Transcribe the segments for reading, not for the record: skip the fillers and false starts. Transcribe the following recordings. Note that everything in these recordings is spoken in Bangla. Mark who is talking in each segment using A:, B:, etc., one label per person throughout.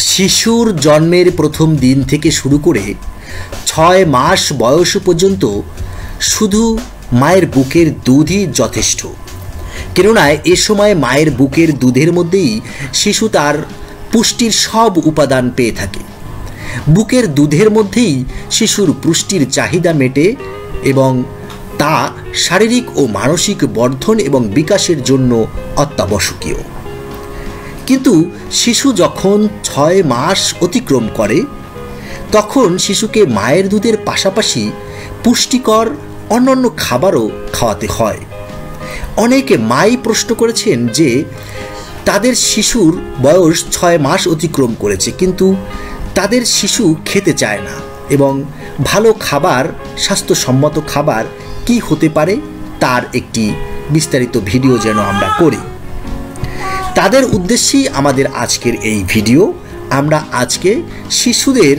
A: শিশুর জন্মের প্রথম দিন থেকে শুরু করে 6 মাস বয়স পর্যন্ত শুধু মায়ের বুকের দুধই যথেষ্ট। কেননা এ সময় মায়ের বুকের দুধের মধ্যেই শিশু তার পুষ্টির সব উপাদান পেয়ে থাকে। বুকের দুধের মধ্যেই শিশুর পুষ্টির চাহিদা মেটে এবং তা শারীরিক ও মানসিক বর্ধন এবং বিকাশের জন্য অত্যাবশ্যকীয়। কিন্তু শিশু যখন 6 মাস অতিক্রম করে তখন শিশুকে মায়ের দুধের পাশাপাশি পুষ্টিকর অন্যান্য খাবারও খাওয়াতে হয়। অনেকে মাই প্রশ্ন করেছেন যে তাদের শিশুর বয়স 6 মাস অতিক্রম করেছে কিন্তু তাদের শিশু খেতে চায় না এবং ভালো খাবার, স্বাস্থ্যসম্মত খাবার কি হতে পারে তার একটি বিস্তারিত ভিডিও যেন আমরা করি। তাদের উদ্দেশ্যেই আমাদের আজকের এই ভিডিও। আমরা আজকে শিশুদের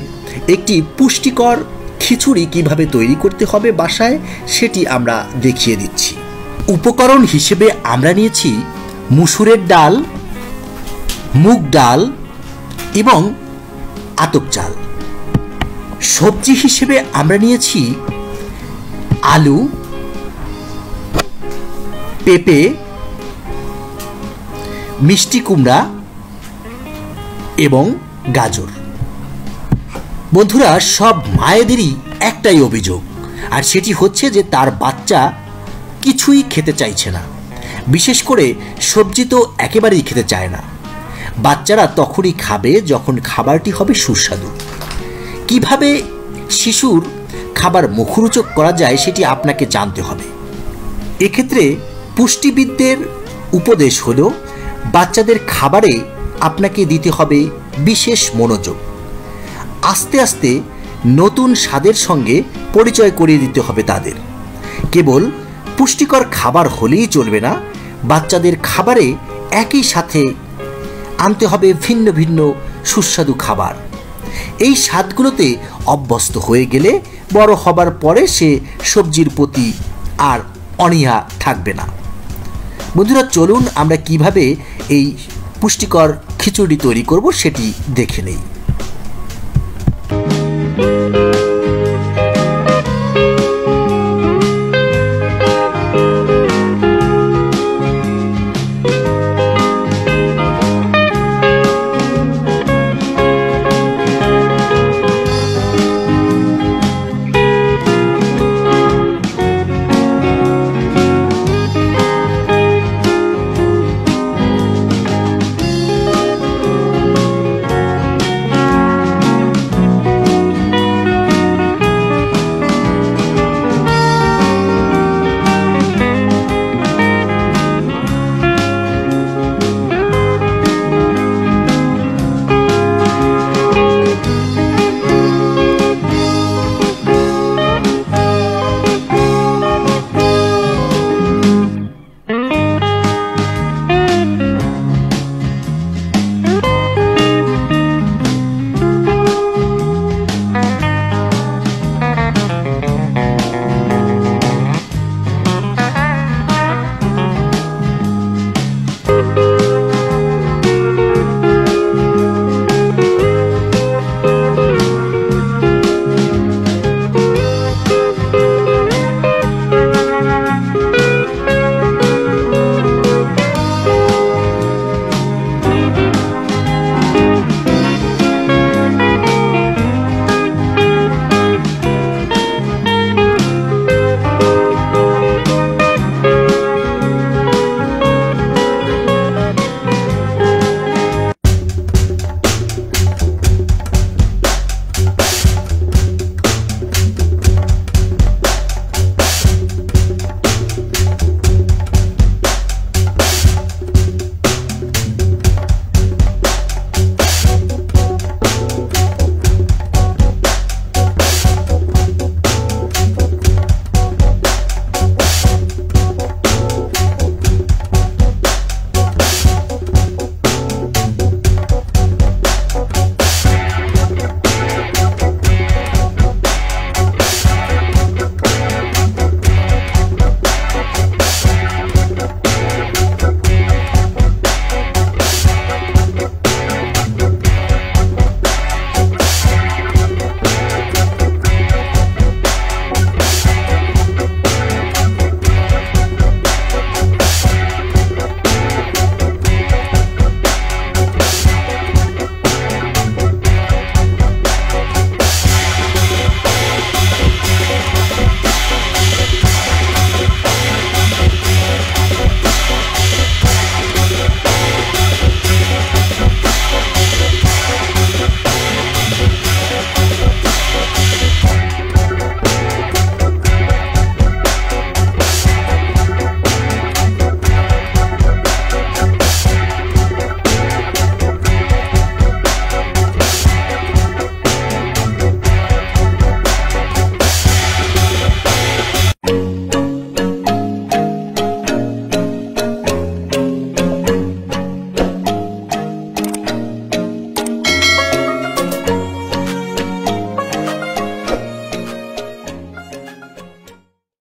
A: একটি পুষ্টিকর খিচুড়ি কিভাবে তৈরি করতে হবে বাসায় সেটি আমরা দেখিয়ে দিচ্ছি। উপকরণ হিসেবে আমরা নিয়েছি মুসুরের ডাল, মুগ ডাল এবং আতপ চাল। সবজি হিসেবে আমরা নিয়েছি আলু, পেঁপে, মিষ্টি কুমড়া এবং গাজর। বন্ধুরা, সব মায়েদেরই একটাই অভিযোগ, আর সেটি হচ্ছে যে তার বাচ্চা কিছুই খেতে চাইছে না। বিশেষ করে সবজি তো একেবারেই খেতে চায় না। বাচ্চারা তখনই খাবে যখন খাবারটি হবে সুস্বাদু। কিভাবে শিশুর খাবার মুখরোচক করা যায় সেটি আপনাকে জানতে হবে। এক্ষেত্রে পুষ্টিবিদদের উপদেশ হলো বাচ্চাদের খাবারে আপনাকে দিতে হবে বিশেষ মনোযোগ। আস্তে আস্তে নতুন স্বাদের সঙ্গে পরিচয় করিয়ে দিতে হবে তাদের। কেবল পুষ্টিকর খাবার হলেই চলবে না, বাচ্চাদের খাবারে একই সাথে আনতে হবে ভিন্ন ভিন্ন সুস্বাদু খাবার। এই স্বাদগুলোতে অভ্যস্ত হয়ে গেলে বড় হবার পরে সে সবজির প্রতি আর অনীহা থাকবে না। বন্ধুরা, চলুন আমরা কিভাবে এই পুষ্টিকর খিচুড়ি তৈরি করব সেটি দেখে নেই।